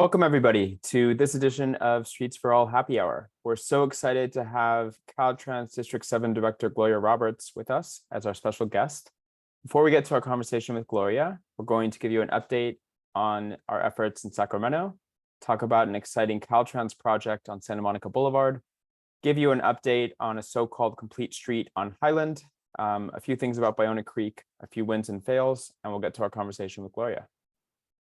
Welcome, everybody, to this edition of Streets for All Happy Hour. We're so excited to have Caltrans District 7 Director Gloria Roberts with us as our special guest. Before we get to our conversation with Gloria, we're going to give you an update on our efforts in Sacramento, talk about an exciting Caltrans project on Santa Monica Boulevard, give you an update on a so-called complete street on Highland, a few things about Ballona Creek, a few wins and fails, and we'll get to our conversation with Gloria.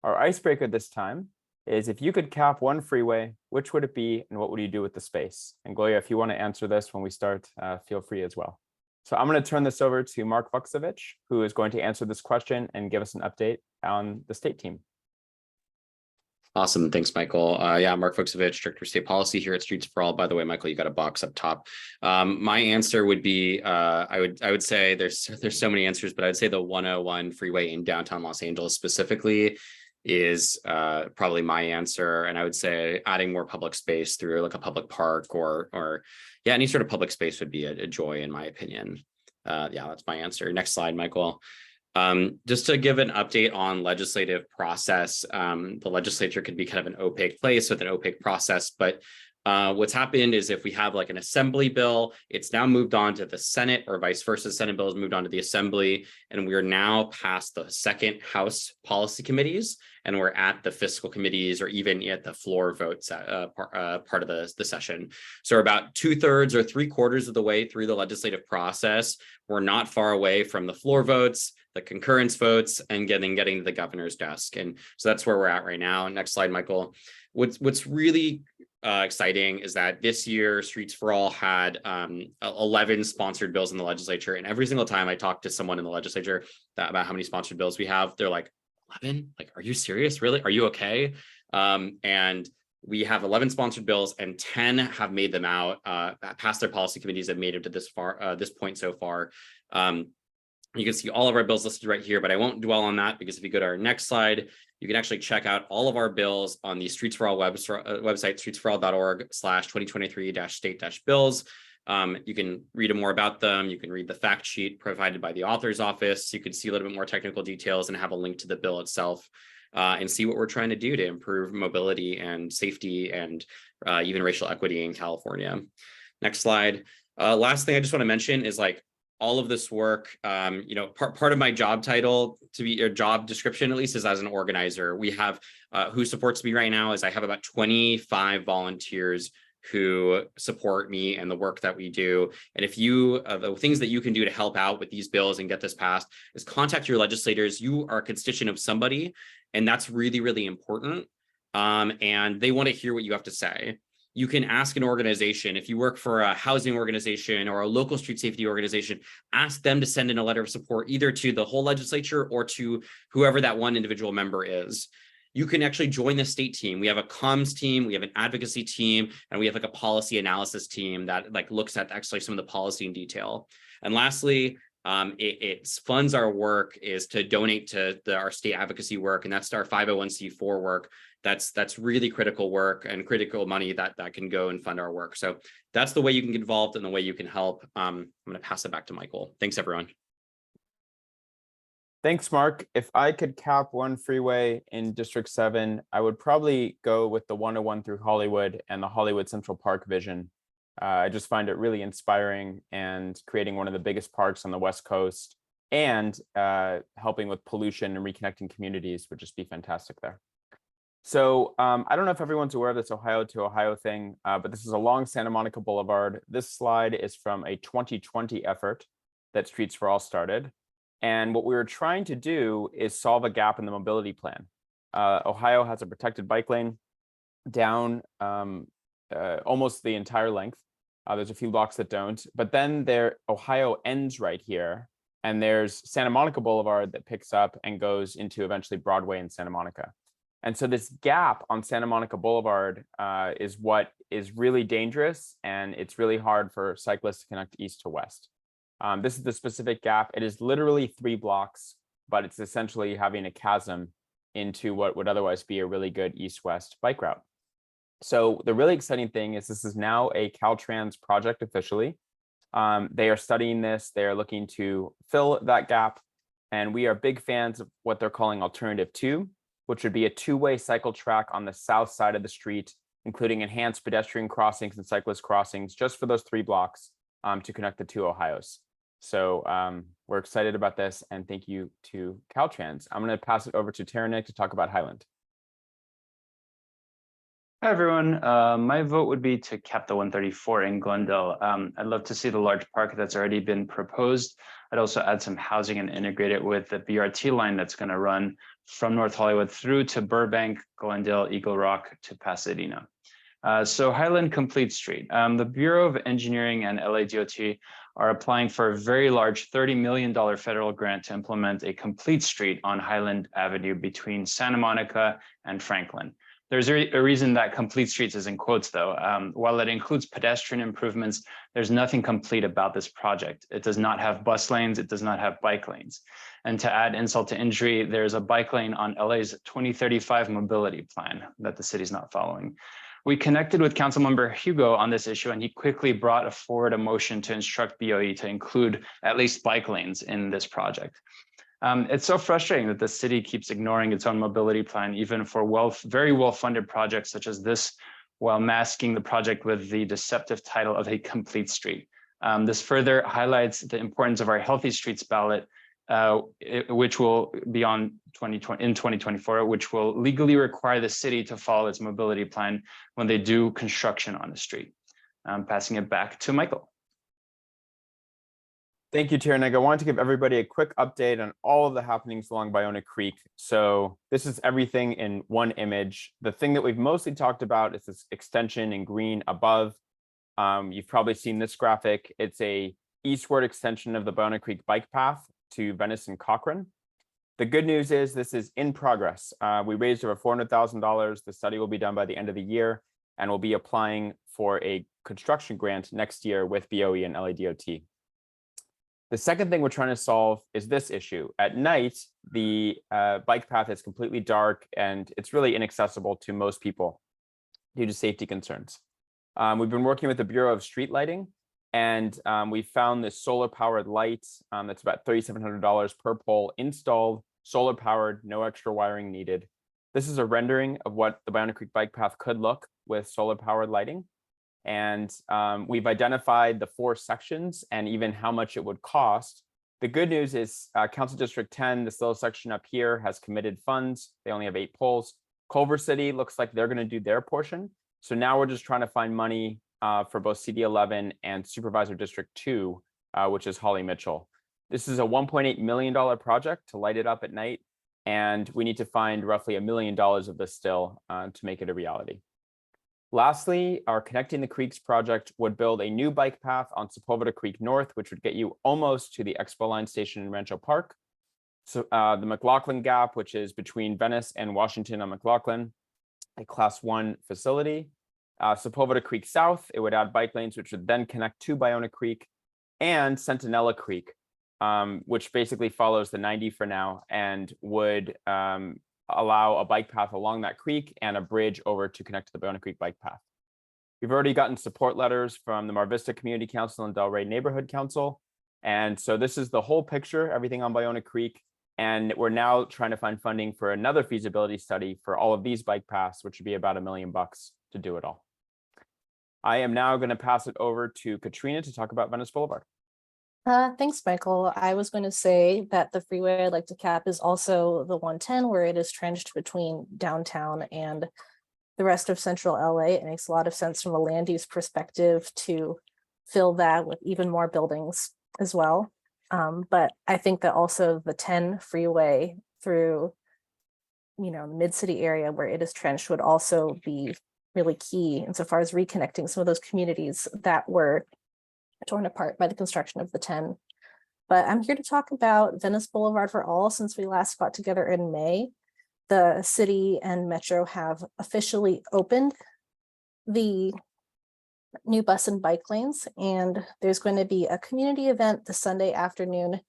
Our icebreaker this time is, if you could cap one freeway, which would it be and what would you do with the space? And Gloria, if you want to answer this when we start, feel free as well. So I'm going to turn this over to Mark Vuksovich, who is going to answer this question and give us an update on the state team. Awesome. Thanks, Michael. Yeah, Mark Vuksovich, Director of State Policy here at Streets for All. By the way, Michael, you got a box up top. My answer would be, I would say there's so many answers, but I would say the 101 freeway in downtown Los Angeles specifically is probably my answer. And I would say adding more public space through like a public park or yeah, any sort of public space would be a joy in my opinion. Yeah, that's my answer. Next slide, Michael. Just to give an update on legislative process, the legislature could be kind of an opaque place with an opaque process, but what's happened is if we have like an assembly bill, it's now moved on to the Senate or vice versa. Senate bill has moved on to the assembly, and we are now past the second House policy committees, and we're at the fiscal committees or even at the floor votes part of the session. So we're about 2/3 or 3/4 of the way through the legislative process. We're not far away from the floor votes, the concurrence votes, and getting to the governor's desk. And so that's where we're at right now. Next slide, Michael. What's really exciting is that this year Streets for All had 11 sponsored bills in the legislature, and every single time I talk to someone in the legislature about how many sponsored bills we have, they're like, 11? Like, are you serious? Really? Are you okay? And we have 11 sponsored bills, and 10 have made them out past their policy committees, have made it to this point so far. You can see all of our bills listed right here, but I won't dwell on that, because if you go to our next slide, you can actually check out all of our bills on the Streets for All website, streetsforall.org/2023-state-bills. You can read more about them. You can read the fact sheet provided by the author's office. You can see a little bit more technical details and have a link to the bill itself, and see what we're trying to do to improve mobility and safety and even racial equity in California. Next slide. Last thing I just want to mention is like, all of this work, part of my job title, to be your job description at least, is as an organizer. We have who supports me right now is I have about 25 volunteers who support me and the work that we do. And if you, the things that you can do to help out with these bills and get this passed is contact your legislators. You are a constituent of somebody, and that's really, really important. And they want to hear what you have to say. You can ask an organization, if you work for a housing organization or a local street safety organization, ask them to send in a letter of support either to the whole legislature or to whoever that one individual member is. You can actually join the state team. We have a comms team, we have an advocacy team, and we have like a policy analysis team that like looks at actually some of the policy in detail. And lastly, it funds our work is to donate to our state advocacy work, and that's our 501c4 work. That's really critical work and critical money that can go and fund our work. So that's the way you can get involved and the way you can help. I'm going to pass it back to Michael. Thanks, everyone. Thanks, Mark. If I could cap one freeway in District 7, I would probably go with the 101 through Hollywood and the Hollywood Central Park vision. I just find it really inspiring, and creating one of the biggest parks on the West Coast and helping with pollution and reconnecting communities would just be fantastic there. So I don't know if everyone's aware of this Ohio-to-Ohio thing, but this is along Santa Monica Boulevard. This slide is from a 2020 effort that Streets for All started. And what we were trying to do is solve a gap in the mobility plan. Ohio has a protected bike lane down almost the entire length. There's a few blocks that don't, but then Ohio ends right here. And there's Santa Monica Boulevard that picks up and goes into eventually Broadway in Santa Monica. And so this gap on Santa Monica Boulevard is what is really dangerous, and it's really hard for cyclists to connect east to west. This is the specific gap. It is literally 3 blocks, but it's essentially having a chasm into what would otherwise be a really good east-west bike route. So the really exciting thing is this is now a Caltrans project officially. They are studying this. They are looking to fill that gap, and we are big fans of what they're calling Alternative 2. which would be a two-way cycle track on the south side of the street, including enhanced pedestrian crossings and cyclist crossings just for those 3 blocks to connect the 2 Ohios. So we're excited about this, and thank you to Caltrans. I'm going to pass it over to Taranik to talk about Highland. Hi, everyone. My vote would be to cap the 134 in Glendale. I'd love to see the large park that's already been proposed. I'd also add some housing and integrate it with the BRT line that's going to run from North Hollywood through to Burbank, Glendale, Eagle Rock to Pasadena. So Highland Complete Street. The Bureau of Engineering and LADOT are applying for a very large $30 million federal grant to implement a complete street on Highland Avenue between Santa Monica and Franklin. There's a reason that complete streets is in quotes, though. While it includes pedestrian improvements, there's nothing complete about this project. It does not have bus lanes. It does not have bike lanes. And to add insult to injury, there's a bike lane on LA's 2035 mobility plan that the city's not following. We connected with Councilmember Hugo on this issue, and he quickly brought forward a motion to instruct BOE to include at least bike lanes in this project. It's so frustrating that the city keeps ignoring its own mobility plan, even for very well-funded projects such as this, while masking the project with the deceptive title of a complete street. This further highlights the importance of our Healthy Streets ballot, which will be on in 2024, which will legally require the city to follow its mobility plan when they do construction on the street. Passing it back to Michael. Thank you, Taranik. I wanted to give everybody a quick update on all of the happenings along Ballona Creek. So this is everything in one image. The thing that we've mostly talked about is this extension in green above. You've probably seen this graphic. It's a eastward extension of the Ballona Creek bike path to Venice and Cochrane. The good news is this is in progress. We raised over $400,000. The study will be done by the end of the year, and we'll be applying for a construction grant next year with BOE and LADOT. The second thing we're trying to solve is this issue. At night, the bike path is completely dark and it's really inaccessible to most people due to safety concerns. We've been working with the Bureau of Street Lighting, and we found this solar powered light that's about $3,700 per pole installed, solar powered, no extra wiring needed. This is a rendering of what the Ballona Creek bike path could look with solar powered lighting. And we've identified the 4 sections and even how much it would cost. The good news is Council District 10, this little section up here, has committed funds. They only have 8 poles. Culver City looks like they're going to do their portion. So now we're just trying to find money for both CD 11 and Supervisor District 2, which is Holly Mitchell. This is a $1.8 million project to light it up at night. And we need to find roughly $1 million of this still to make it a reality. Lastly, our Connecting the Creeks project would build a new bike path on Sepulveda Creek North, which would get you almost to the Expo Line Station in Rancho Park. So the McLaughlin Gap, which is between Venice and Washington on McLaughlin, a Class 1 facility. Sepulveda Creek South, it would add bike lanes, which would then connect to Ballona Creek, and Centinela Creek, which basically follows the 90 for now and would allow a bike path along that creek and a bridge over to connect to the Ballona Creek bike path. We've already gotten support letters from the Mar Vista Community Council and Delray Neighborhood Council. And so this is the whole picture, everything on Ballona Creek. And we're now trying to find funding for another feasibility study for all of these bike paths, which would be about $1 million to do it all. I am now going to pass it over to Katrina to talk about Venice Boulevard. Thanks, Michael. I was going to say that the freeway I'd like to cap is also the 110, where it is trenched between downtown and the rest of central LA. It makes a lot of sense from a land use perspective to fill that with even more buildings as well. But I think that also the 10 freeway through, the mid-city area where it is trenched would also be really key insofar as reconnecting some of those communities that were torn apart by the construction of the 10. But I'm here to talk about Venice Boulevard for All. Since we last got together in May, the city and Metro have officially opened the new bus and bike lanes, and there's going to be a community event the Sunday afternoon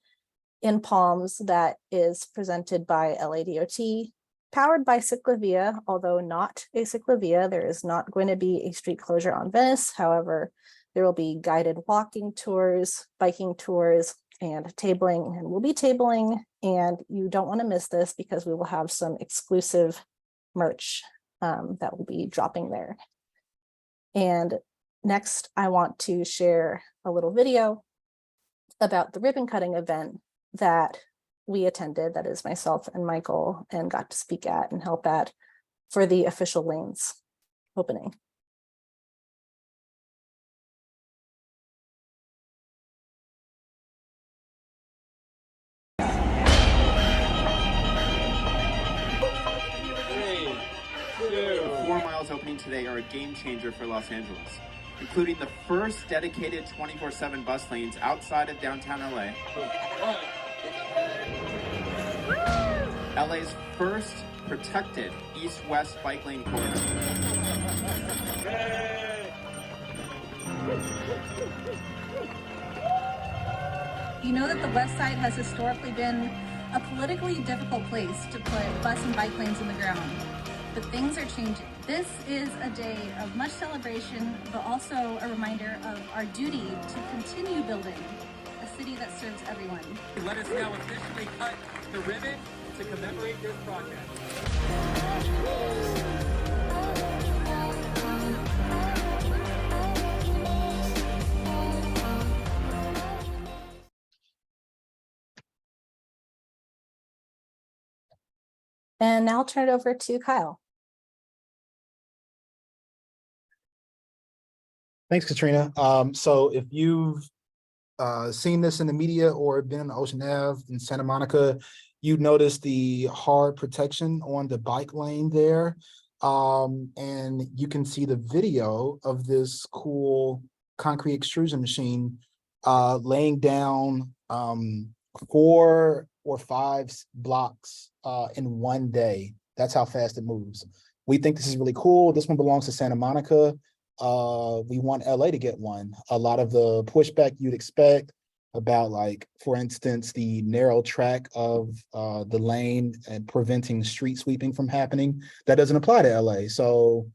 in Palms that is presented by LADOT, powered by Ciclavia, although not a Ciclavia. There is not going to be a street closure on Venice. However, there will be guided walking tours, biking tours, and tabling, and we'll be tabling And you don't want to miss this because we will have some exclusive merch that will be dropping there. And next, I want to share a little video about the ribbon cutting event that we attended, that is myself and Michael, and got to speak at and help at for the official lanes opening. The 4 miles opening today are a game changer for Los Angeles, including the first dedicated 24/7 bus lanes outside of downtown LA. LA's first protected east-west bike lane corridor. You know that the West Side has historically been a politically difficult place to put bus and bike lanes in the ground, but things are changing. This is a day of much celebration, but also a reminder of our duty to continue building a city that serves everyone. Let us now officially cut the ribbon to commemorate this project. And now I'll turn it over to Kyle. Thanks, Katrina. So if you've seen this in the media or been in Ocean Ave in Santa Monica, you'd notice the hard protection on the bike lane there. And you can see the video of this cool concrete extrusion machine laying down 4 or 5 blocks in one day. That's how fast it moves. We think this is really cool. This one belongs to Santa Monica. We want LA to get one. A lot of the pushback you'd expect about, like, for instance, the narrow track of the lane and preventing street sweeping from happening, that doesn't apply to LA. So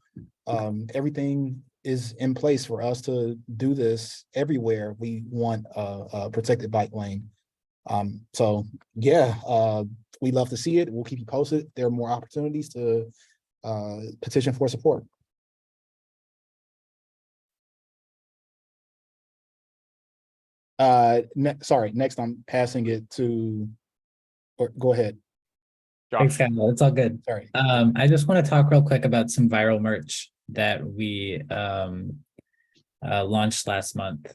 everything is in place for us to do this everywhere. We want a protected bike lane. So yeah, we love to see it. We'll keep you posted. There are more opportunities to petition for support. Sorry, next I'm passing it to, or go ahead. Thanks, Kyle. It's all good. Sorry. I just want to talk real quick about some viral merch that we launched last month.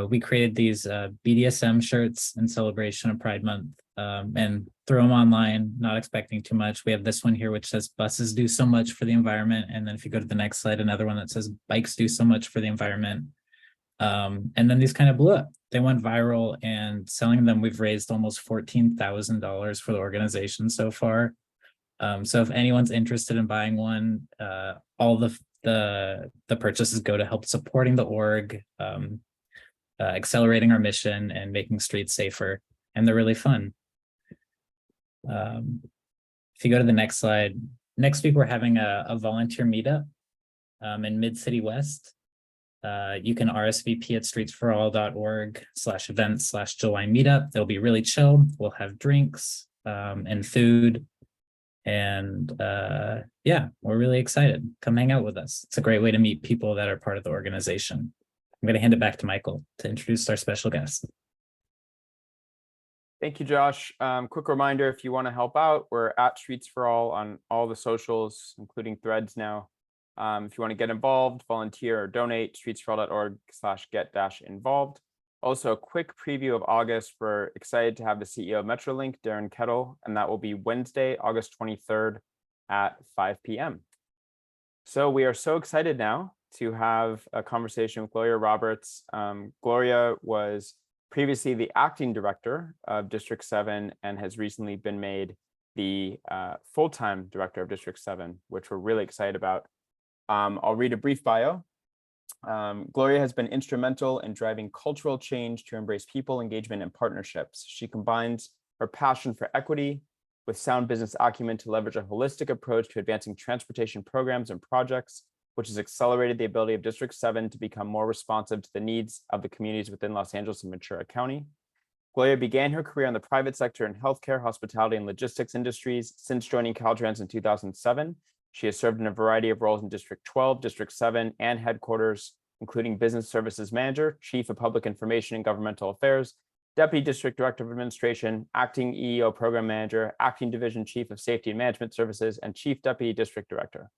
We created these BDSM shirts in celebration of Pride Month and threw them online, not expecting too much. We have this one here, which says buses do so much for the environment. And then if you go to the next slide, another one that says bikes do so much for the environment. And then these kind of blew up. They went viral, and selling them, we've raised almost $14,000 for the organization so far. So if anyone's interested in buying one, all the purchases go to help supporting the org, accelerating our mission, and making streets safer. And they're really fun. If you go to the next slide, next week we're having a volunteer meetup in Mid-City West. You can RSVP at streetsforall.org/events/July meetup. They'll be really chill. We'll have drinks and food. And yeah, we're really excited. Come hang out with us. It's a great way to meet people that are part of the organization. I'm going to hand it back to Michael to introduce our special guest. Thank you, Josh. Quick reminder, if you want to help out, we're at Streets for All on all the socials, including Threads now. If you want to get involved, volunteer, or donate, streetsforall.org/get-involved. Also, a quick preview of August. We're excited to have the CEO of Metrolink, Darren Kettle, and that will be Wednesday, August 23rd at 5 p.m. So we are so excited now to have a conversation with Gloria Roberts. Gloria was previously the acting director of District 7 and has recently been made the full-time director of District 7, which we're really excited about. I'll read a brief bio. Gloria has been instrumental in driving cultural change to embrace people, engagement, and partnerships. She combines her passion for equity with sound business acumen to leverage a holistic approach to advancing transportation programs and projects, which has accelerated the ability of District 7 to become more responsive to the needs of the communities within Los Angeles and Ventura County. Gloria began her career in the private sector in healthcare, hospitality, and logistics industries. Since joining Caltrans in 2007, she has served in a variety of roles in District 12, District 7, and headquarters, including Business Services Manager, Chief of Public Information and Governmental Affairs, Deputy District Director of Administration, Acting EEO Program Manager, Acting Division Chief of Safety and Management Services, and Chief Deputy District Director.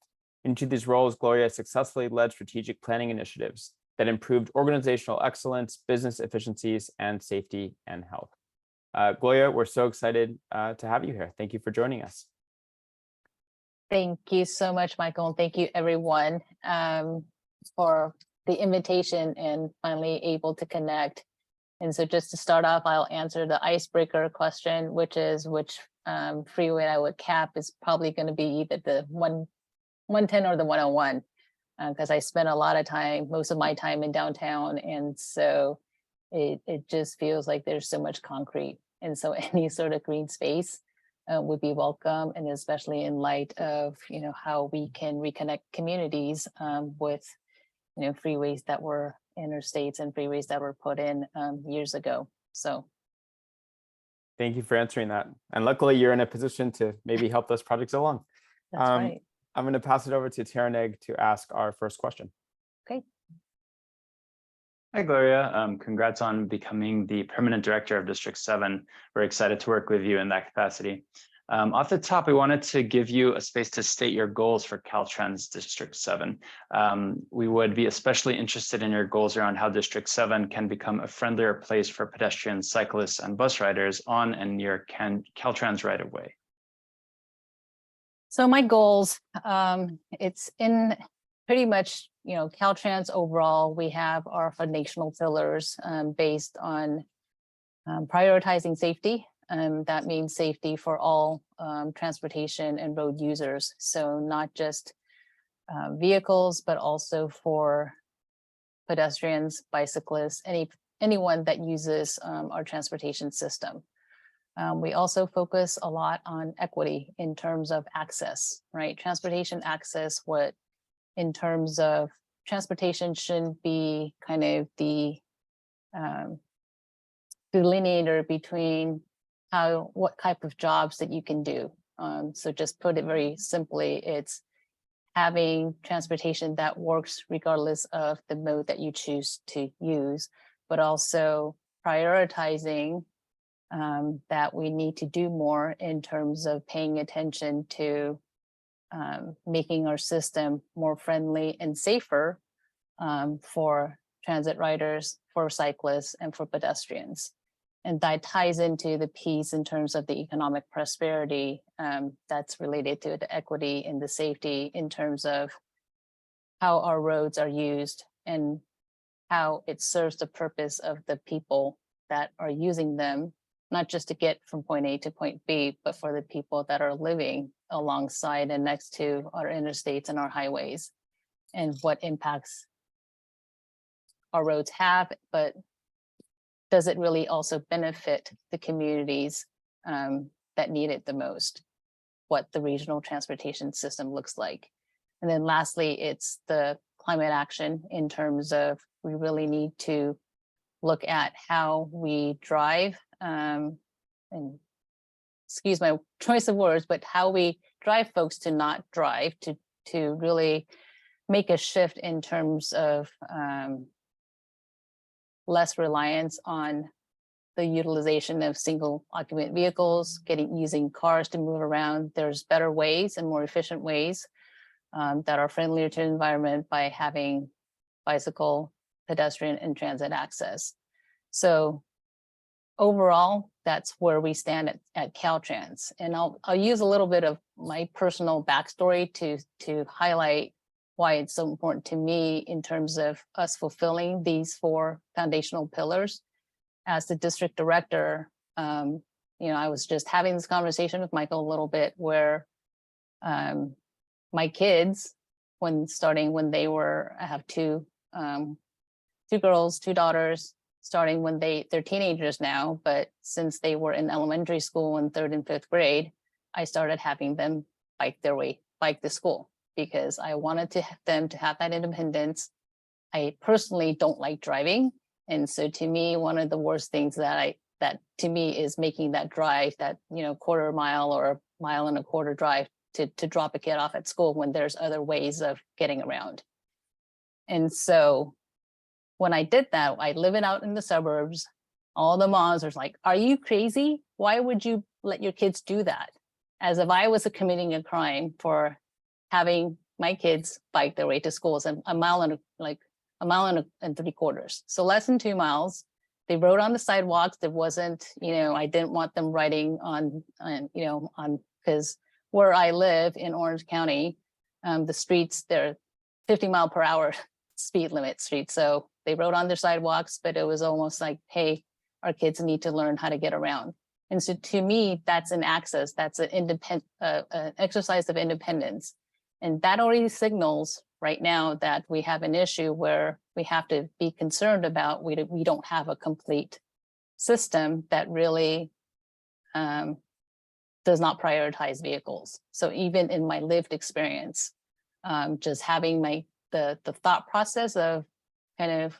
In each of these roles, Gloria successfully led strategic planning initiatives that improved organizational excellence, business efficiencies, and safety and health. Gloria, we're so excited to have you here. Thank you for joining us. Thank you so much, Michael, and thank you everyone for the invitation and finally able to connect. And so just to start off, I'll answer the icebreaker question, which is which freeway I would cap is probably going to be either the 110 or the 101. Because I spent a lot of time, most of my time in downtown. And so it just feels like there's so much concrete. And so any sort of green space would be welcome. And especially in light of, how we can reconnect communities with, freeways that were interstates and freeways that were put in years ago. So. Thank you for answering that. And luckily you're in a position to maybe help those projects along. That's right. I'm going to pass it over to Taraneg to ask our first question. Okay. Hi, Gloria. Congrats on becoming the permanent director of District 7. We're excited to work with you in that capacity. Off the top, we wanted to give you a space to state your goals for Caltrans District 7. We would be especially interested in your goals around how District 7 can become a friendlier place for pedestrians, cyclists, and bus riders on and near Caltrans right-of-way. So my goals, it's in pretty much, Caltrans overall, we have our foundational pillars based on prioritizing safety. That means safety for all transportation and road users. So not just vehicles, but also for pedestrians, bicyclists, anyone that uses our transportation system. We also focus a lot on equity in terms of access, right? Transportation access, in terms of transportation shouldn't be kind of the delineator between what type of jobs that you can do. So just put it very simply, it's having transportation that works regardless of the mode that you choose to use, but also prioritizing that we need to do more in terms of paying attention to making our system more friendly and safer for transit riders, for cyclists, and for pedestrians. And that ties into the piece in terms of the economic prosperity that's related to the equity and the safety in terms of how our roads are used and how it serves the purpose of the people that are using them, not just to get from point A to point B, but for the people that are living alongside and next to our interstates and our highways, and what impacts our roads have, but does it really also benefit the communities that need it the most, what the regional transportation system looks like. And then lastly, it's the climate action in terms of we really need to look at how we drive, and excuse my choice of words, but how we drive folks to not drive, to really make a shift in terms of less reliance on the utilization of single occupant vehicles, using cars to move around. There's better ways and more efficient ways that are friendlier to the environment by having bicycle, pedestrian, and transit access. So overall, that's where we stand at Caltrans. And I'll use a little bit of my personal backstory to highlight why it's so important to me in terms of us fulfilling these 4 foundational pillars. As the district director, I was just having this conversation with Michael a little bit where my kids, I have two girls, 2 daughters, starting when they're teenagers now, but since they were in elementary school in 3rd and 5th grade, I started having them bike to school because I wanted them to have that independence. I personally don't like driving. And so to me, one of the worst things that that to me is making that drive, that, quarter mile or a mile and a quarter drive to drop a kid off at school when there's other ways of getting around. And so when I did that, I live it out in the suburbs. All the moms are like, are you crazy? Why would you let your kids do that? As if I was committing a crime for having my kids bike their way to schools and a mile and 3/4. So less than 2 miles. They rode on the sidewalks. There wasn't, I didn't want them riding on because where I live in Orange County, the streets, they're 50-mile-per-hour speed limit streets. So they rode on their sidewalks, but it was almost like, hey, our kids need to learn how to get around. And so to me, that's an access, that's an exercise of independence. And that already signals right now that we have an issue where we have to be concerned about, we don't have a complete system that really does not prioritize vehicles. So even in my lived experience, just having the thought process of kind of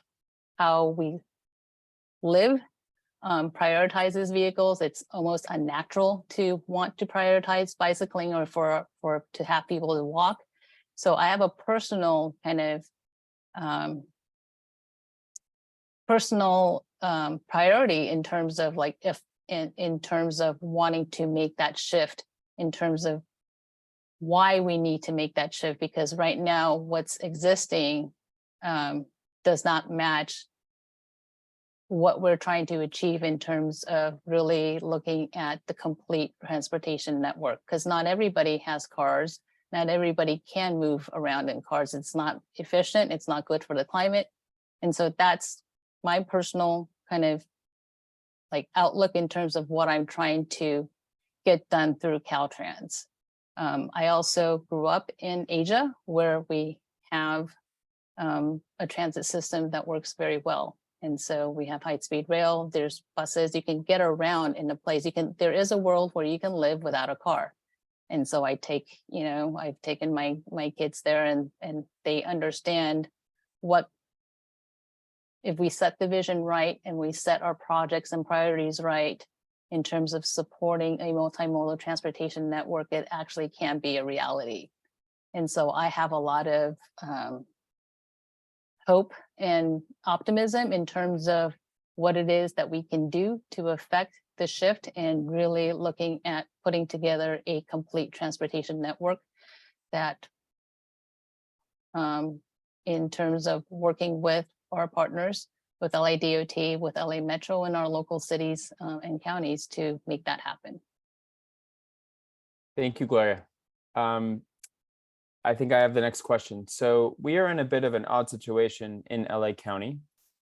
how we live prioritizes vehicles. It's almost unnatural to want to prioritize bicycling or for to have people to walk. So I have a personal kind of priority in terms of like in terms of wanting to make that shift, in terms of why we need to make that shift, because right now what's existing does not match what we're trying to achieve in terms of really looking at the complete transportation network, because not everybody has cars. Not everybody can move around in cars. It's not efficient. It's not good for the climate. And so that's my personal kind of like outlook in terms of what I'm trying to get done through Caltrans. I also grew up in Asia, where we have a transit system that works very well. And so we have high-speed rail, there's buses, you can get around in a place, there is a world where you can live without a car. And so I've taken my kids there and they understand what, if we set the vision right and we set our projects and priorities right in terms of supporting a multimodal transportation network, it actually can be a reality. And so I have a lot of hope and optimism in terms of what it is that we can do to affect the shift, and really looking at putting together a complete transportation network that in terms of working with our partners, with LADOT, with LA Metro, and our local cities and counties to make that happen. Thank you, Gloria. I think I have the next question. So we are in a bit of an odd situation in LA County,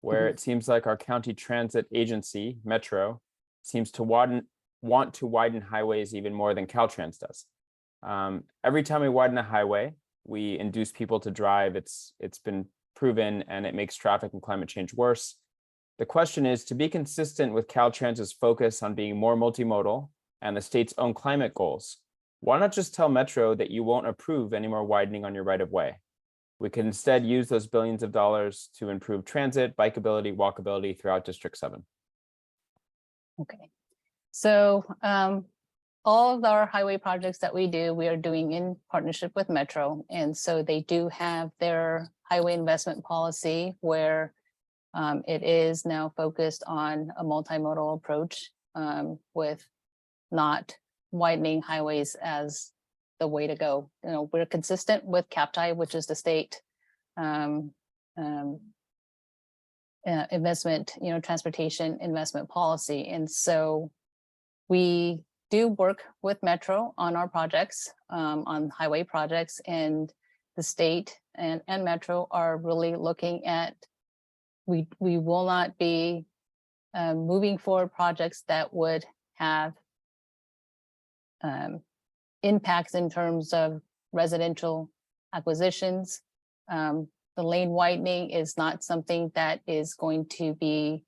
where it seems like our county transit agency, Metro, seems to want to widen highways even more than Caltrans does. Every time we widen a highway, we induce people to drive. It's been proven, and it makes traffic and climate change worse. The question is, to be consistent with Caltrans's focus on being more multimodal and the state's own climate goals, why not just tell Metro that you won't approve any more widening on your right of way? We could instead use those billions of dollars to improve transit, bikeability, walkability throughout District 7. Okay, so all of our highway projects that we do, we are doing in partnership with Metro. And so they do have their highway investment policy where it is now focused on a multimodal approach with not widening highways as the way to go. We're consistent with CAPTI, which is the state investment, transportation investment policy. And so we do work with Metro on our projects, on highway projects, and the state and Metro are really looking at, we will not be moving forward projects that would have impacts in terms of residential acquisitions. The lane widening is not something that is going to be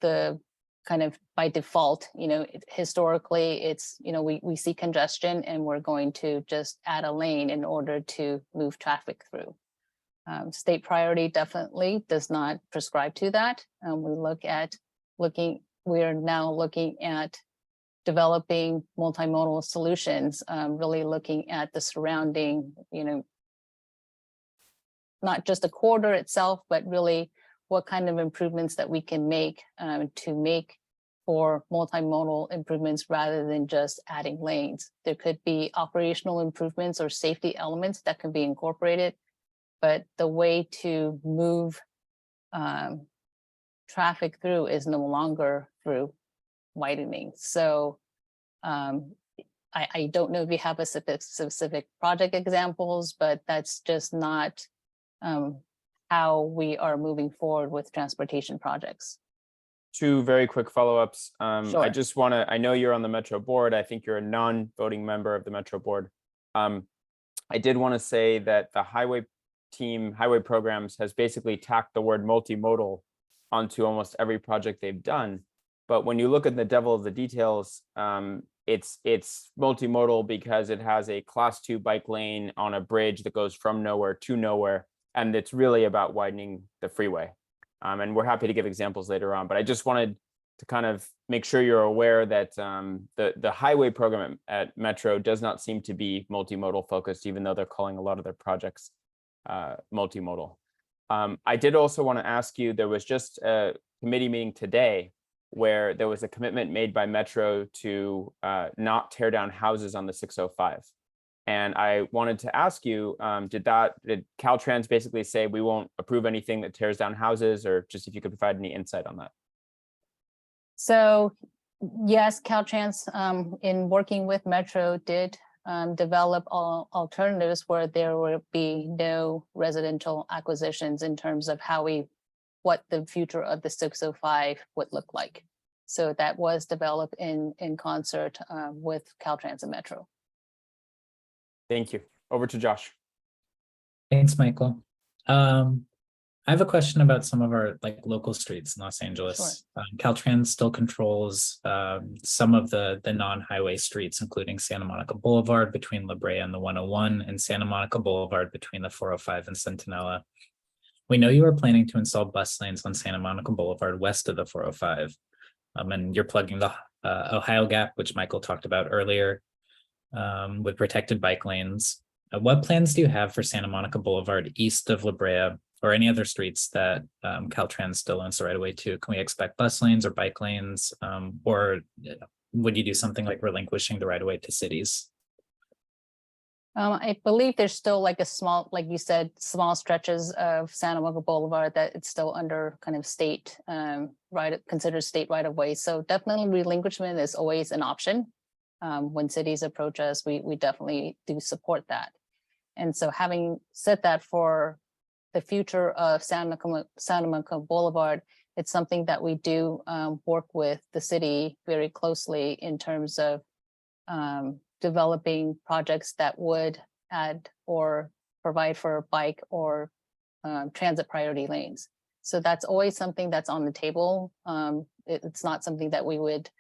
the kind of by default. Historically, it's, we see congestion and we're going to just add a lane in order to move traffic through. State priority definitely does not prescribe to that. We are now looking at developing multimodal solutions, really looking at the surrounding, not just a corridor itself, but really what kind of improvements that we can make to make for multimodal improvements rather than just adding lanes. There could be operational improvements or safety elements that can be incorporated, but the way to move traffic through is no longer through widening. So I don't know if you have a specific project examples, but that's just not how we are moving forward with transportation projects. Two very quick follow-ups. Sure. I know you're on the Metro board. I think you're a non-voting member of the Metro board. I did want to say that the highway programs has basically tacked the word multimodal onto almost every project they've done. But when you look at the devil of the details, it's multimodal because it has a class 2 bike lane on a bridge that goes from nowhere to nowhere. And it's really about widening the freeway. And we're happy to give examples later on, but I just wanted to kind of make sure you're aware that the highway program at Metro does not seem to be multimodal focused, even though they're calling a lot of their projects multimodal. I did also want to ask you, there was just a committee meeting today where there was a commitment made by Metro to not tear down houses on the 605. And I wanted to ask you, did Caltrans basically say we won't approve anything that tears down houses, or just if you could provide any insight on that? So yes, Caltrans, in working with Metro, did develop alternatives where there would be no residential acquisitions in terms of what the future of the 605 would look like. So that was developed in concert with Caltrans and Metro. Thank you. Over to Josh. Thanks, Michael. I have a question about some of our local streets in Los Angeles. Sure. Caltrans still controls some of the non-highway streets, including Santa Monica Boulevard between La Brea and the 101, and Santa Monica Boulevard between the 405 and Centinela. We know you are planning to install bus lanes on Santa Monica Boulevard west of the 405, and you're plugging the Ohio Gap, which Michael talked about earlier, with protected bike lanes. What plans do you have for Santa Monica Boulevard east of La Brea or any other streets that Caltrans still owns the right of way to? Can we expect bus lanes or bike lanes, or would you do something like relinquishing the right of way to cities? I believe there's still a small, like you said, small stretches of Santa Monica Boulevard that it's still under kind of state considered state right of way. So definitely relinquishment is always an option. When cities approach us, we definitely do support that. And so having said that, for the future of Santa Monica Boulevard, it's something that we do work with the city very closely in terms of developing projects that would add or provide for bike or transit priority lanes. So that's always something that's on the table. It's not something that we would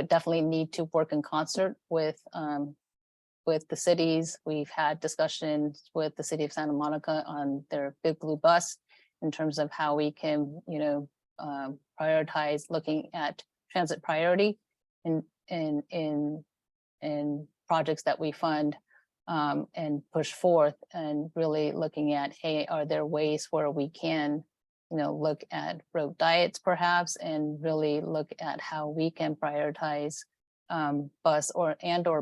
definitely need to work in concert with the cities. We've had discussions with the city of Santa Monica on their Big Blue Bus in terms of how we can, prioritize looking at transit priority in projects that we fund and push forth, and really looking at, hey, are there ways where we can look at road diets perhaps, and really look at how we can prioritize bus or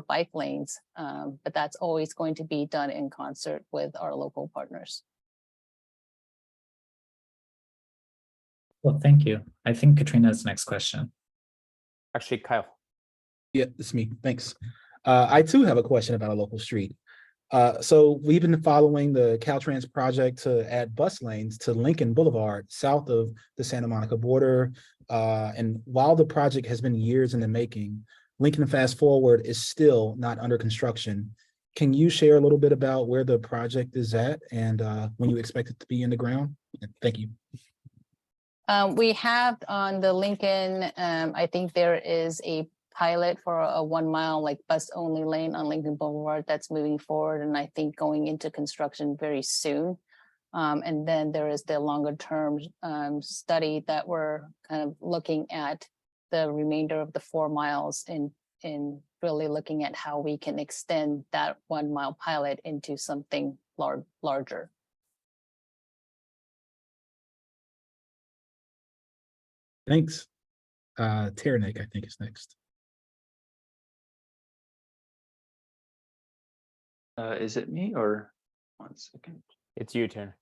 bike lanes. But that's always going to be done in concert with our local partners. Well, thank you. I think Katrina's next question. Actually, Kyle. Yeah, it's me. Thanks. I too have a question about a local street. So we've been following the Caltrans project to add bus lanes to Lincoln Boulevard south of the Santa Monica border. And while the project has been years in the making, Lincoln Fast Forward is still not under construction. Can you share a little bit about where the project is at and when you expect it to be in the ground? Thank you. We have on the Lincoln, I think there is a pilot for a 1 mile bus only lane on Lincoln Boulevard that's moving forward, and I think going into construction very soon. And then there is the longer term study that we're kind of looking at the remainder of the 4 miles in really looking at how we can extend that 1 mile pilot into something larger. Thanks. Taranik, I think, is next. Is it me or 1 second? It's you, Tanner.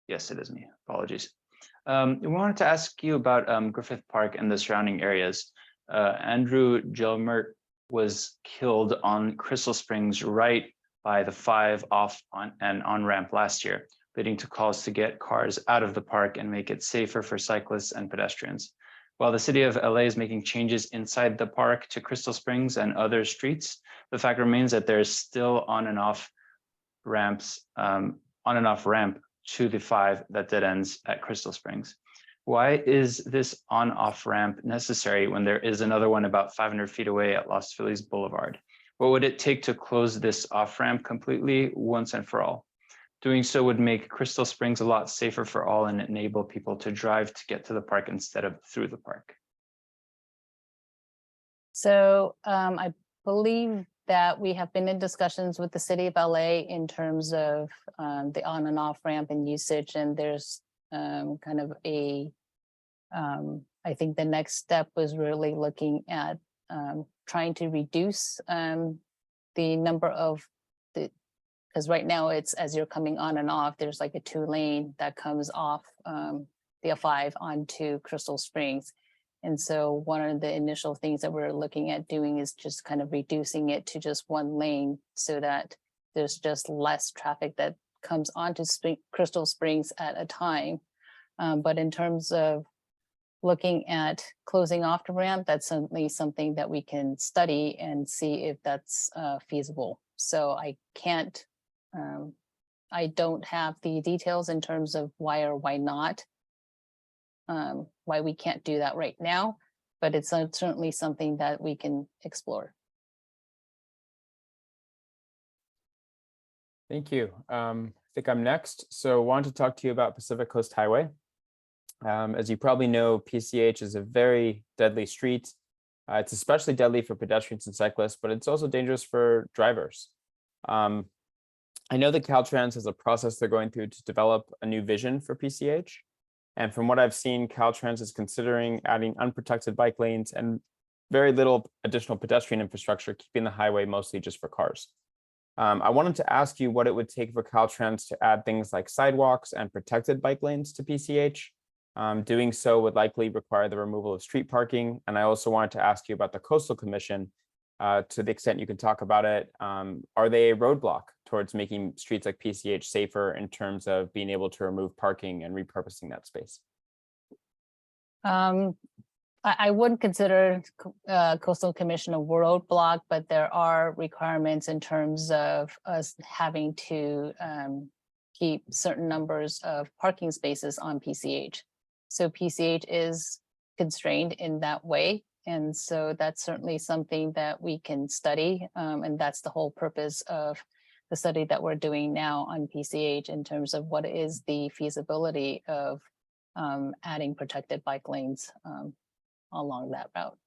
Yes, it is me. Apologies. We wanted to ask you about Griffith Park and the surrounding areas. Andrew Gilmert was killed on Crystal Springs right by the 5 off and on ramp last year, leading to calls to get cars out of the park and make it safer for cyclists and pedestrians. While the city of LA is making changes inside the park to Crystal Springs and other streets, the fact remains that there's still on and off ramp to the 5 that dead ends at Crystal Springs. Why is this on-off ramp necessary when there is another one about 500 feet away at Los Feliz Boulevard? What would it take to close this off ramp completely once and for all? Doing so would make Crystal Springs a lot safer for all and enable people to drive to get to the park instead of through the park. So I believe that we have been in discussions with the city of LA in terms of the on and off ramp and usage. And there's kind of a, I think the next step was really looking at trying to reduce the number of because right now it's as you're coming on and off, there's like a 2-lane that comes off the 5 onto Crystal Springs. And so one of the initial things that we're looking at doing is just kind of reducing it to just 1 lane so that there's just less traffic that comes onto Crystal Springs at a time. But in terms of looking at closing off the ramp, that's certainly something that we can study and see if that's feasible. So I can't, I don't have the details in terms of why or why not, why we can't do that right now, but it's certainly something that we can explore. Thank you. I think I'm next. So I wanted to talk to you about Pacific Coast Highway. As you probably know, PCH is a very deadly street. It's especially deadly for pedestrians and cyclists, but it's also dangerous for drivers. I know that Caltrans has a process they're going through to develop a new vision for PCH. And from what I've seen, Caltrans is considering adding unprotected bike lanes and very little additional pedestrian infrastructure, keeping the highway mostly just for cars. I wanted to ask you what it would take for Caltrans to add things like sidewalks and protected bike lanes to PCH. Doing so would likely require the removal of street parking. And I also wanted to ask you about the Coastal Commission, to the extent you can talk about it. Are they a roadblock towards making streets like PCH safer in terms of being able to remove parking and repurposing that space? I wouldn't consider Coastal Commission a roadblock, but there are requirements in terms of us having to keep certain numbers of parking spaces on PCH. So PCH is constrained in that way. And so that's certainly something that we can study. And that's the whole purpose of the study that we're doing now on PCH in terms of what is the feasibility of adding protected bike lanes along that route.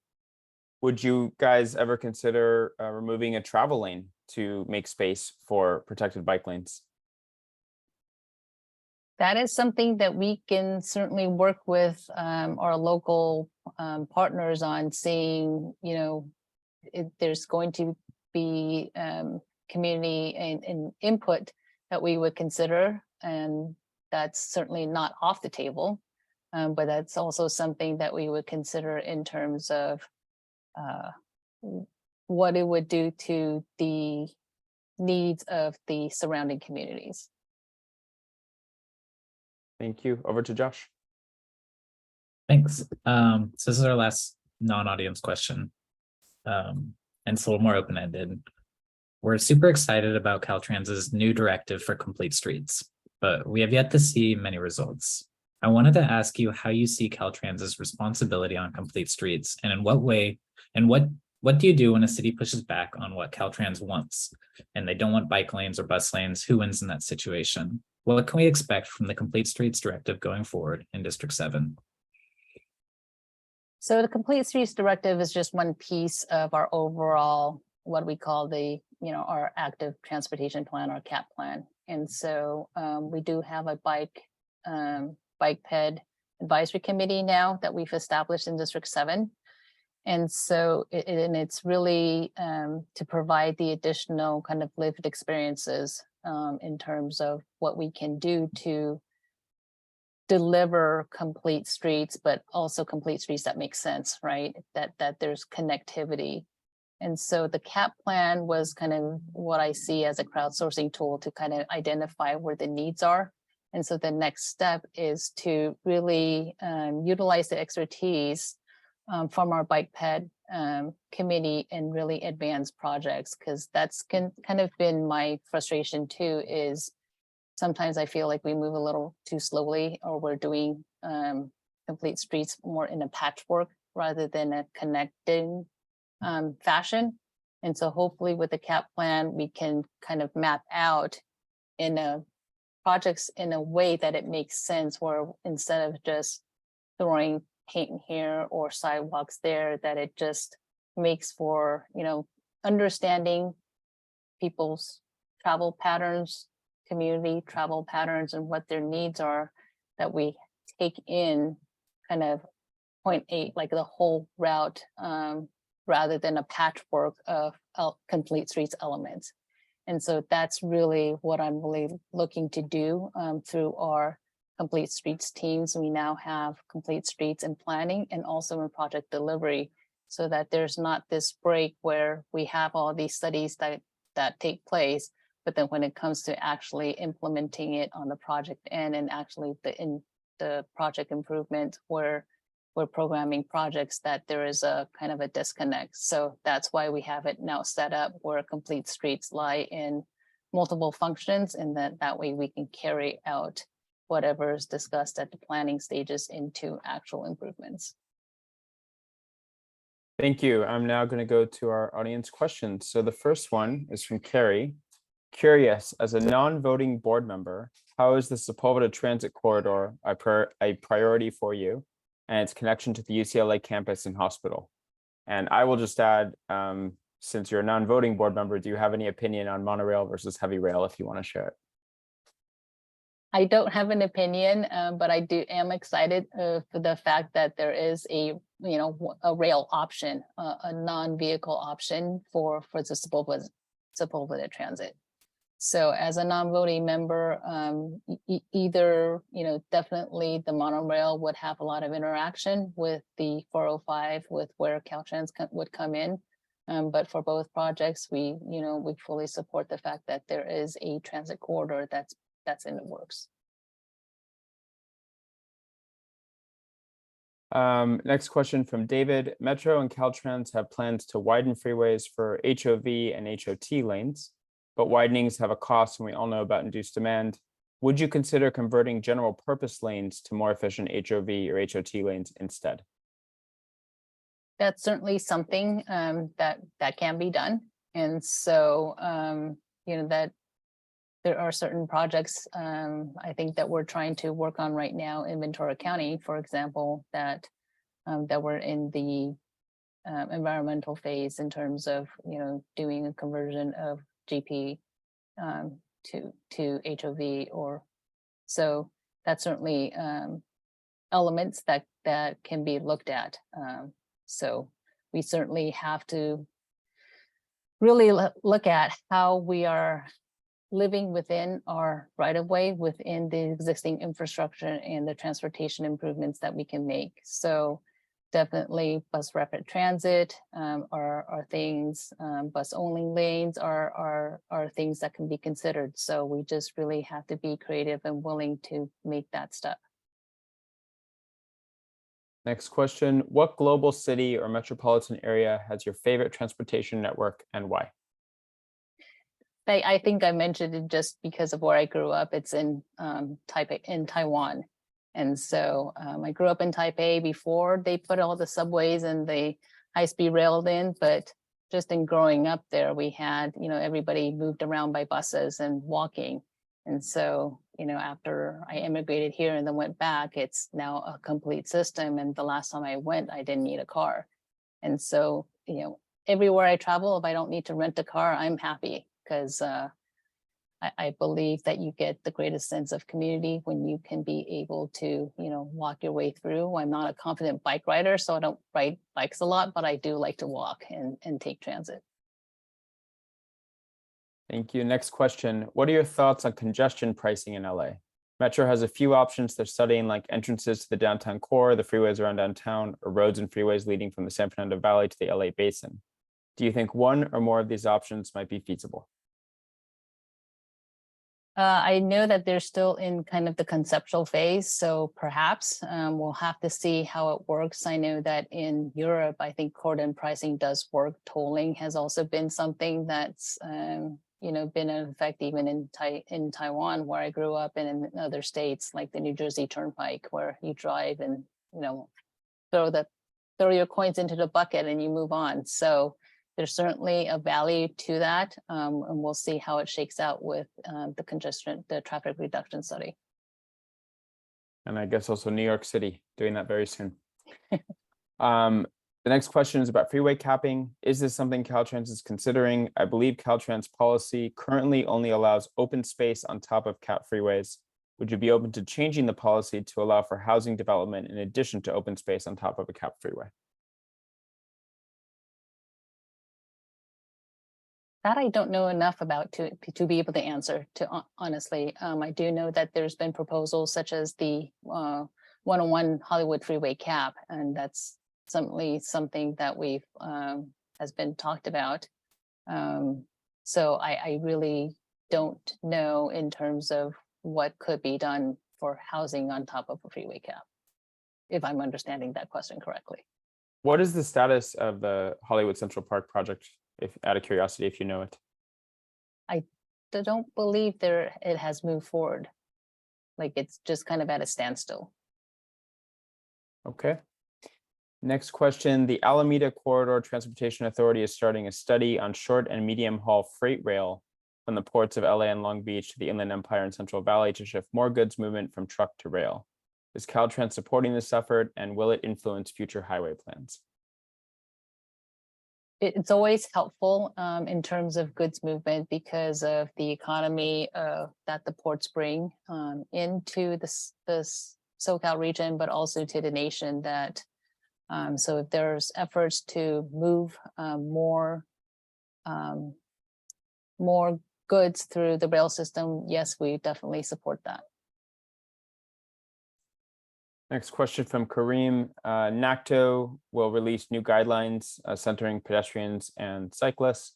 Would you guys ever consider removing a travel lane to make space for protected bike lanes? That is something that we can certainly work with our local partners on, seeing, you know, if there's going to be community and input that we would consider, and that's certainly not off the table. But that's also something that we would consider in terms of what it would do to the needs of the surrounding communities. Thank you. Over to Josh. Thanks. So this is our last non-audience question. And it's a little more open-ended. We're super excited about Caltrans's new directive for complete streets, but we have yet to see many results. I wanted to ask you how you see Caltrans's responsibility on complete streets, and in what way, and what What do you do when a city pushes back on what Caltrans wants and they don't want bike lanes or bus lanes? Who wins in that situation? What can we expect from the Complete Streets Directive going forward in District 7? So the Complete Streets Directive is just one piece of our overall, what we call the, our active transportation plan, our CAP plan. And so we do have a bike ped advisory committee now that we've established in District 7. And so it's really to provide the additional kind of lived experiences in terms of what we can do to deliver complete streets, but also complete streets that make sense, right? That there's connectivity. And so the CAP plan was kind of what I see as a crowdsourcing tool to kind of identify where the needs are. And so the next step is to really utilize the expertise from our bike ped committee and really advance projects, because that's kind of been my frustration too, is sometimes I feel like we move a little too slowly, or we're doing complete streets more in a patchwork rather than a connecting fashion. And so hopefully with the CAP plan, we can kind of map out in a projects in a way that it makes sense, where instead of just throwing paint here or sidewalks there, that it just makes for, understanding people's travel patterns, community travel patterns, and what their needs are, that we take in kind of point 8, like the whole route, rather than a patchwork of complete streets elements. And so that's really what I'm really looking to do through our complete streets teams. We now have complete streets in planning and also in project delivery, so that there's not this break where we have all these studies that take place, but then when it comes to actually implementing it on the project end and actually the project improvement where we're programming projects, that there is a kind of a disconnect. So that's why we have it now set up where complete streets lie in multiple functions, and that way we can carry out whatever is discussed at the planning stages into actual improvements. Thank you. I'm now going to go to our audience questions. So the first one is from Carrie. Curious, as a non-voting board member, how is the Sepulveda Transit Corridor a priority for you and its connection to the UCLA campus and hospital? And I will just add, since you're a non-voting board member, do you have any opinion on monorail versus heavy rail if you want to share it? I don't have an opinion, but I am excited for the fact that there is a rail option, a non-vehicle option for the Sepulveda Transit. So as a non-voting member, either definitely the monorail would have a lot of interaction with the 405, with where Caltrans would come in. But for both projects, we fully support the fact that there is a transit corridor that's in the works. Next question from David. Metro and Caltrans have plans to widen freeways for HOV and HOT lanes, but widenings have a cost, and we all know about induced demand. Would you consider converting general purpose lanes to more efficient HOV or HOT lanes instead? That's certainly something that can be done. And so, that there are certain projects I think that we're trying to work on right now in Ventura County, for example, that we're in the environmental phase in terms of doing a conversion of GP to HOV, or so that's certainly elements that can be looked at. So we certainly have to really look at how we are living within our right-of-way, within the existing infrastructure and the transportation improvements that we can make. So definitely bus rapid transit are things, bus only lanes are things that can be considered. So we just really have to be creative and willing to make that step. Next question. What global city or metropolitan area has your favorite transportation network and why? I think I mentioned it just because of where I grew up. It's in Taipei, in Taiwan. And so I grew up in Taipei before they put all the subways and the high-speed rail then, but just in growing up there, we had, everybody moved around by buses and walking. And so, after I immigrated here and then went back, it's now a complete system. And the last time I went, I didn't need a car. And so, everywhere I travel, if I don't need to rent a car, I'm happy, because I believe that you get the greatest sense of community when you can be able to, walk your way through. I'm not a confident bike rider, so I don't ride bikes a lot, but I do like to walk and take transit. Thank you. Next question. What are your thoughts on congestion pricing in LA? Metro has a few options they're studying, like entrances to the downtown core, the freeways around downtown, or roads and freeways leading from the San Fernando Valley to the LA basin. Do you think one or more of these options might be feasible? I know that they're still in kind of the conceptual phase, so perhaps we'll have to see how it works. I know that in Europe, I think cordon pricing does work. Tolling has also been something that's been in effect even in Taiwan, where I grew up, and in other states like the New Jersey Turnpike, where you drive and throw your coins into the bucket and you move on. So there's certainly a value to that, and we'll see how it shakes out with the traffic reduction study. And I guess also New York City doing that very soon. The next question is about freeway capping. Is this something Caltrans is considering? I believe Caltrans policy currently only allows open space on top of capped freeways. Would you be open to changing the policy to allow for housing development in addition to open space on top of a capped freeway? That I don't know enough about to be able to answer, honestly. I do know that there's been proposals such as the 101 Hollywood freeway cap, and that's certainly something that we've has been talked about. So I really don't know in terms of what could be done for housing on top of a freeway cap, if I'm understanding that question correctly. What is the status of the Hollywood Central Park project, if out of curiosity, if you know it? I don't believe it has moved forward. Like, it's just kind of at a standstill. Okay. Next question. The Alameda Corridor Transportation Authority is starting a study on short and medium haul freight rail from the ports of LA and Long Beach to the Inland Empire and Central Valley to shift more goods movement from truck to rail. Is Caltrans supporting this effort, and will it influence future highway plans? It's always helpful in terms of goods movement because of the economy that the ports bring into the SoCal region, but also to the nation. That so if there's efforts to move more goods through the rail system, yes, we definitely support that. Next question from Kareem. NACTO will release new guidelines centering pedestrians and cyclists.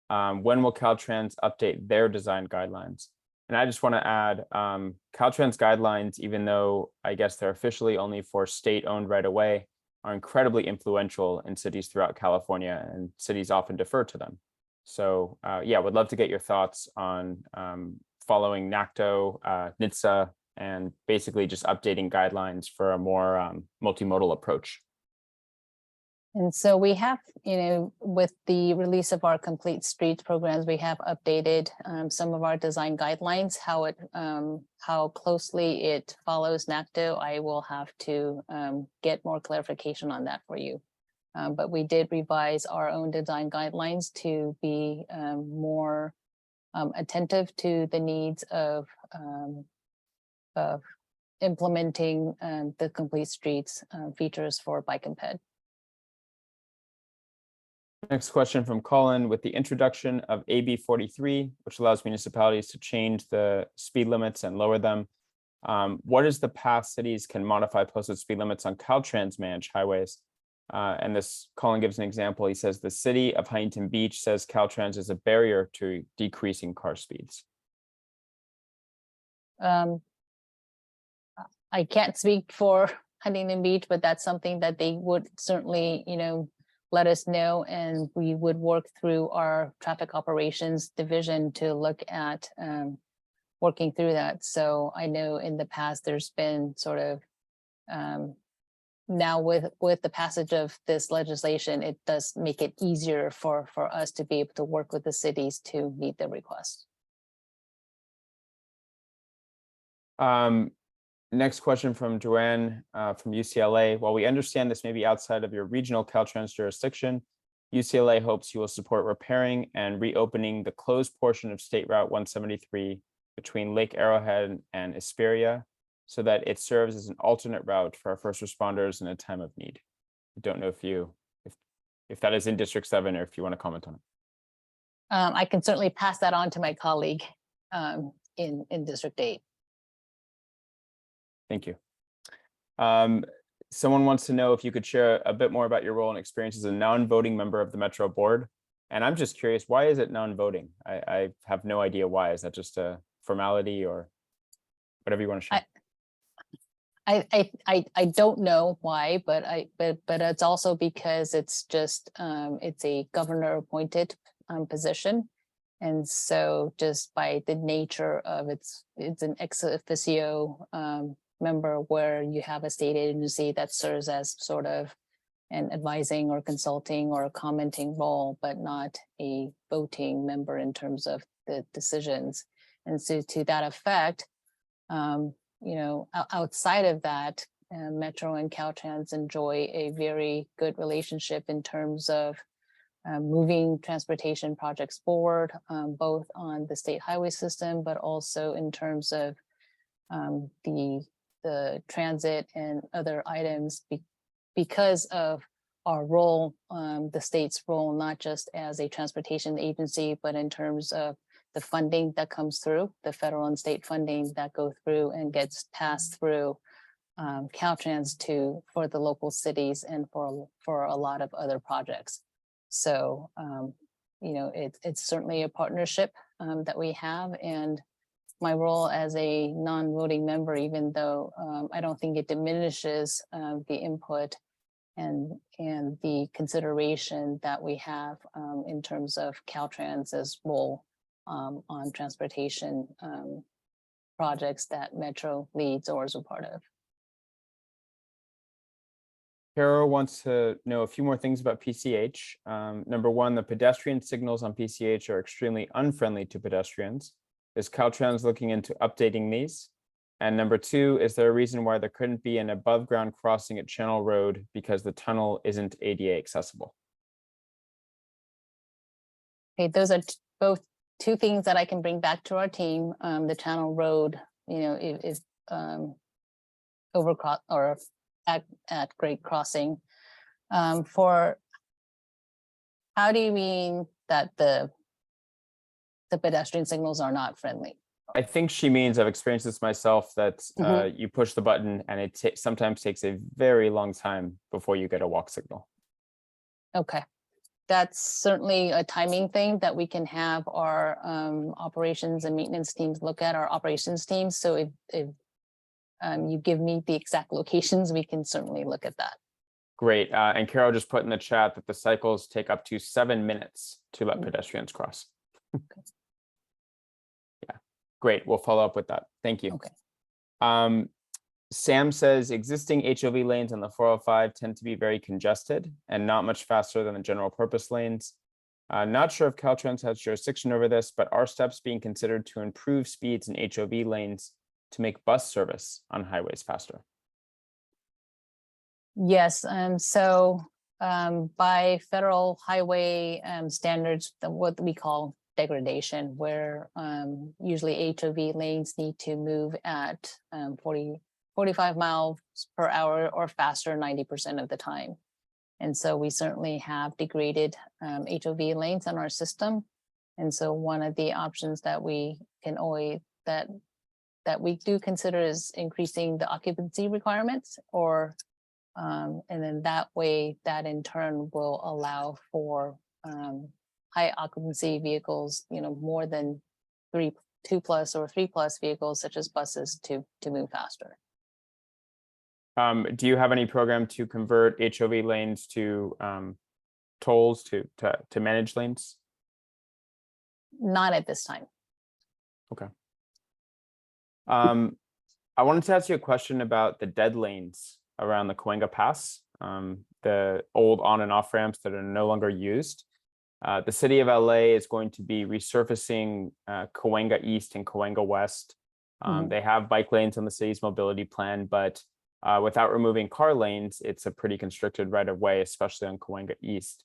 When will Caltrans update their design guidelines? And I just want to add, Caltrans guidelines, even though I guess they're officially only for state-owned right-of-way, are incredibly influential in cities throughout California, and cities often defer to them. So yeah, would love to get your thoughts on following NACTO, NHTSA, and basically just updating guidelines for a more multimodal approach. And so we have, with the release of our complete streets programs, we have updated some of our design guidelines. How closely it follows NACTO, I will have to get more clarification on that for you. But we did revise our own design guidelines to be more attentive to the needs of implementing the complete streets features for bike and ped. Next question from Colin. With the introduction of AB 43, which allows municipalities to change the speed limits and lower them, what is the path cities can modify posted speed limits on Caltrans managed highways? And this Colin gives an example. He says the city of Huntington Beach says Caltrans is a barrier to decreasing car speeds. I can't speak for Huntington Beach, but that's something that they would certainly, let us know, and we would work through our traffic operations division to look at working through that. So I know in the past there's been sort of now with the passage of this legislation, it does make it easier for us to be able to work with the cities to meet their requests. Next question from Joanne from UCLA. While we understand this may be outside of your regional Caltrans jurisdiction, UCLA hopes you will support repairing and reopening the closed portion of State Route 173 between Lake Arrowhead and Hesperia, so that it serves as an alternate route for our first responders in a time of need. I don't know if that is in District 7 or if you want to comment on it. I can certainly pass that on to my colleague in District 8. Thank you. Someone wants to know if you could share a bit more about your role and experience as a non-voting member of the Metro Board. And I'm just curious, why is it non-voting? I have no idea why. Is that just a formality or whatever you want to share? I don't know why, but it's also because it's just it's a governor appointed position. And so just by the nature of it's an ex officio member where you have a state agency that serves as sort of an advising or consulting or a commenting role, but not a voting member in terms of the decisions. And so to that effect, outside of that, Metro and Caltrans enjoy a very good relationship in terms of moving transportation projects forward, both on the state highway system, but also in terms of the transit and other items because of our role, the state's role, not just as a transportation agency, but in terms of the funding that comes through, the federal and state funding that go through and gets passed through Caltrans for the local cities and for a lot of other projects. So, it's certainly a partnership that we have, and my role as a non-voting member, even though I don't think it diminishes the input and the consideration that we have in terms of Caltrans's role on transportation projects that Metro leads or is a part of. Carol wants to know a few more things about PCH. Number one, the pedestrian signals on PCH are extremely unfriendly to pedestrians. Is Caltrans looking into updating these? And number two, is there a reason why there couldn't be an above ground crossing at Channel Road because the tunnel isn't ADA accessible? Okay, those are both two things that I can bring back to our team. The Channel Road, is overcross or at grade crossing. For how do you mean that the pedestrian signals are not friendly? I think she means, I've experienced this myself, that you push the button and it sometimes takes a very long time before you get a walk signal. Okay, that's certainly a timing thing that we can have our operations and maintenance teams look at, our operations teams. So if you give me the exact locations, we can certainly look at that. Great. And Carol just put in the chat that the cycles take up to 7 minutes to let pedestrians cross. Okay. Yeah, great. We'll follow up with that. Thank you. Okay. Sam says existing HOV lanes on the 405 tend to be very congested and not much faster than the general purpose lanes. Not sure if Caltrans has jurisdiction over this, but are steps being considered to improve speeds in HOV lanes to make bus service on highways faster? Yes, so by federal highway standards, what we call degradation, where usually HOV lanes need to move at 45 miles per hour or faster 90% of the time. And so we certainly have degraded HOV lanes on our system. And so one of the options that we can always, that we do consider is increasing the occupancy requirements, or and then that way that in turn will allow for high occupancy vehicles, more than 2+ or 3+ vehicles such as buses to move faster. Do you have any program to convert HOV lanes to tolls to manage lanes? Not at this time. Okay. I wanted to ask you a question about the dead lanes around the Cahuenga Pass, the old on and off ramps that are no longer used. The city of LA is going to be resurfacing Cahuenga East and Cahuenga West. They have bike lanes on the city's mobility plan, but without removing car lanes, it's a pretty constricted right of way, especially on Cahuenga East.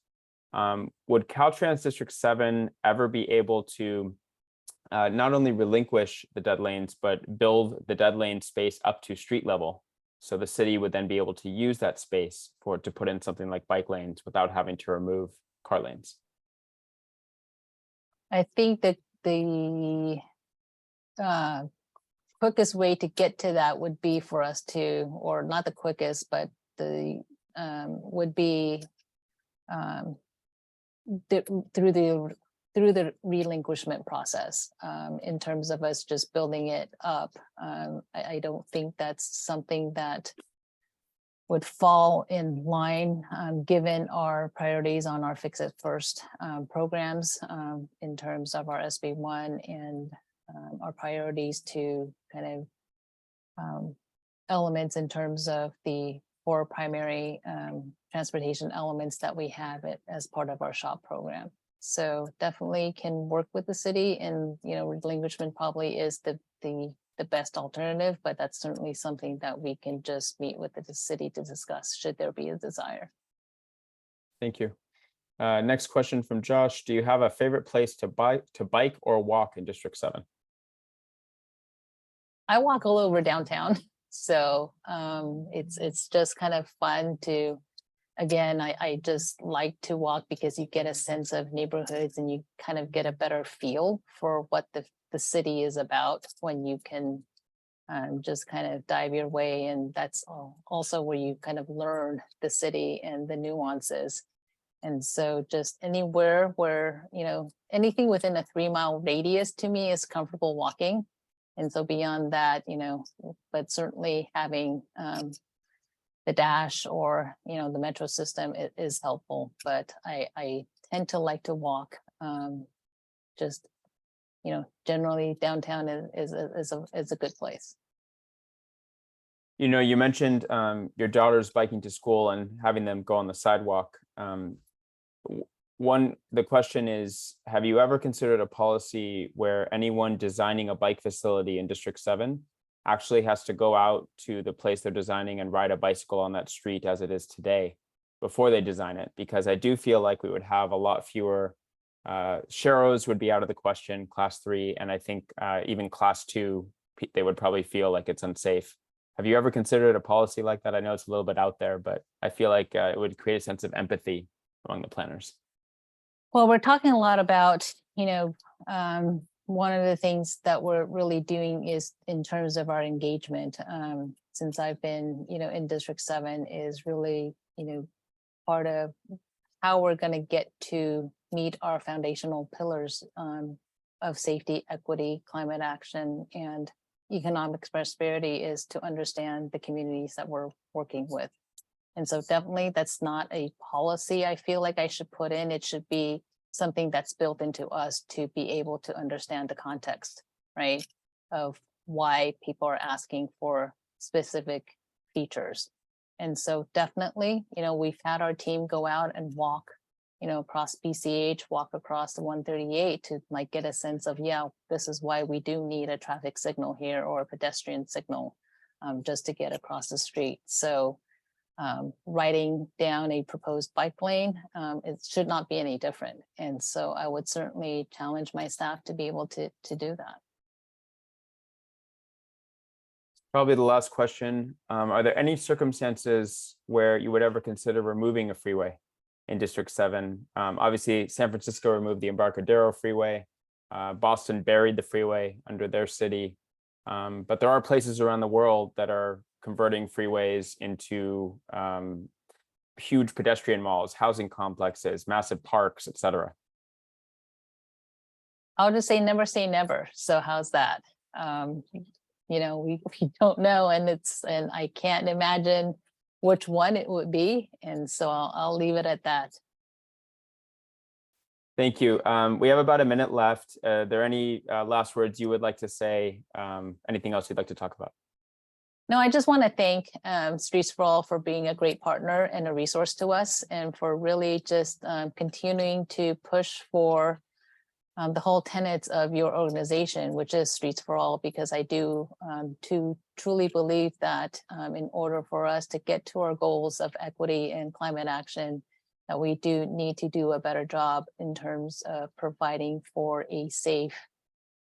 Would Caltrans District 7 ever be able to not only relinquish the dead lanes, but build the dead lane space up to street level? So the city would then be able to use that space to put in something like bike lanes without having to remove car lanes. I think that the quickest way to get to that would be for us to, or not the quickest, but the would be through the relinquishment process. In terms of us just building it up, I don't think that's something that would fall in line, given our priorities on our Fix It First programs, in terms of our SB1 and our priorities to kind of elements in terms of the 4 primary transportation elements that we have as part of our SHOP program. So definitely can work with the city, and relinquishment probably is the best alternative, but that's certainly something that we can just meet with the city to discuss should there be a desire. Thank you. Next question from Josh. Do you have a favorite place to bike or walk in District 7? I walk all over downtown, so it's just kind of fun to, again, I just like to walk because you get a sense of neighborhoods and you kind of get a better feel for what the city is about when you can just kind of dive your way. And that's also where you kind of learn the city and the nuances. And so just anywhere where, anything within a 3-mile radius to me is comfortable walking. And so beyond that, but certainly having the dash or, the metro system is helpful, but I tend to like to walk. Just, generally downtown is a good place. You mentioned your daughter's biking to school and having them go on the sidewalk. The question is, have you ever considered a policy where anyone designing a bike facility in District 7 actually has to go out to the place they're designing and ride a bicycle on that street as it is today before they design it? Because I do feel like we would have a lot fewer Sharrows would be out of the question, Class 3, and I think even Class 2, they would probably feel like it's unsafe. Have you ever considered a policy like that? I know it's a little bit out there, but I feel like it would create a sense of empathy among the planners. Well, we're talking a lot about, one of the things that we're really doing is in terms of our engagement, since I've been, in District 7 is really, part of how we're going to get to meet our foundational pillars of safety, equity, climate action, and economic prosperity is to understand the communities that we're working with. And so definitely that's not a policy I feel like I should put in. It should be something that's built into us to be able to understand the context, right, of why people are asking for specific features. And so definitely, we've had our team go out and walk, across BCH, walk across the 138 to get a sense of, this is why we do need a traffic signal here or a pedestrian signal just to get across the street. So writing down a proposed bike lane, it should not be any different. And so I would certainly challenge my staff to be able to do that. Probably the last question. Are there any circumstances where you would ever consider removing a freeway in District 7? Obviously, San Francisco removed the Embarcadero Freeway. Boston buried the freeway under their city. But there are places around the world that are converting freeways into huge pedestrian malls, housing complexes, massive parks, etc. I'll just say never. So how's that? We don't know, and I can't imagine which one it would be, and so I'll leave it at that. Thank you. We have about a minute left. Are there any last words you would like to say? Anything else you'd like to talk about? No, I just want to thank Streets for All for being a great partner and a resource to us, and for really just continuing to push for the whole tenets of your organization, which is Streets for All, because I do truly believe that in order for us to get to our goals of equity and climate action, that we do need to do a better job in terms of providing for a safe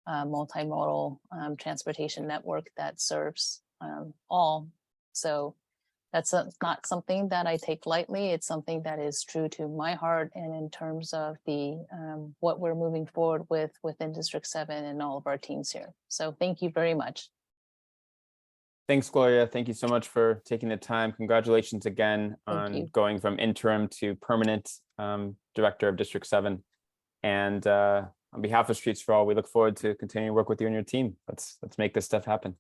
multimodal transportation network that serves all. So that's not something that I take lightly. It's something that is true to my heart, and in terms of the what we're moving forward with within District 7 and all of our teams here. So thank you very much. Thanks, Gloria. Thank you so much for taking the time. Congratulations again Thank on you. going from interim to permanent director of District 7. And on behalf of Streets for All, we look forward to continuing to work with you and your team. Let's make this stuff happen.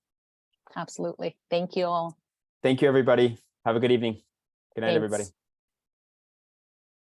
Absolutely. Thank you all. Thank you, everybody. Have a good evening. Good night, Thanks. everybody.